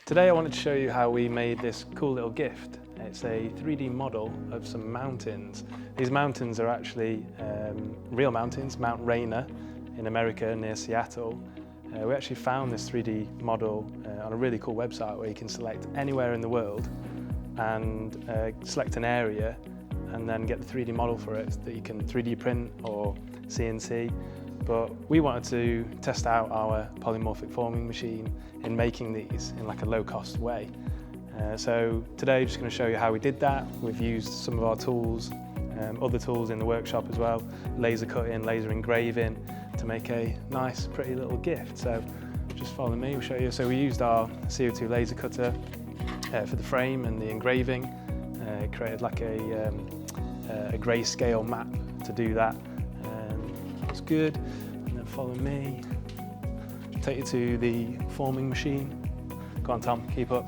Today I wanted to show you how we made this cool little gift. It's a 3D model of some mountains. These mountains are actually real mountains, Mount Rainier in America near Seattle. We actually found this 3D model on a really cool website where you can select anywhere in the world and select an area and then get the 3D model for it that you can 3D print or CNC. But we wanted to test out our polymorphic forming machine in making these in like a low-cost way. So today I'm just going to show you how we did that. We've used some of our tools, other tools in the workshop as well, laser cutting, laser engraving, to make a nice pretty little gift. So just follow me, we'll show you. So we used our CO2 laser cutter for the frame and the engraving. It created like a grayscale map to do that. That's good. And then follow me. Take you to the forming machine. Go on, Tom, keep up.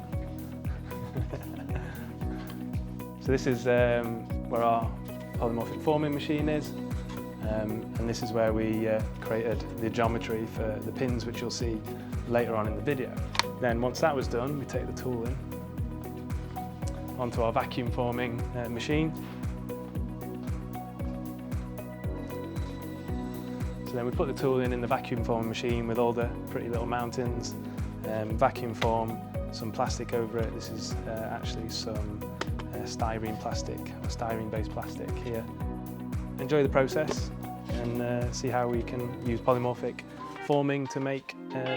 So this is where our polymorphic forming machine is. And this is where we created the geometry for the pins, which you'll see later on in the video. Then once that was done, we take the tool in onto our vacuum forming machine. So then we put the tool in the vacuum forming machine with all the pretty little mountains, vacuum form some plastic over it. This is actually some styrene plastic, or styrene-based plastic here. Enjoy the process and see how we can use polymorphic forming to make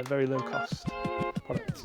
very low-cost products.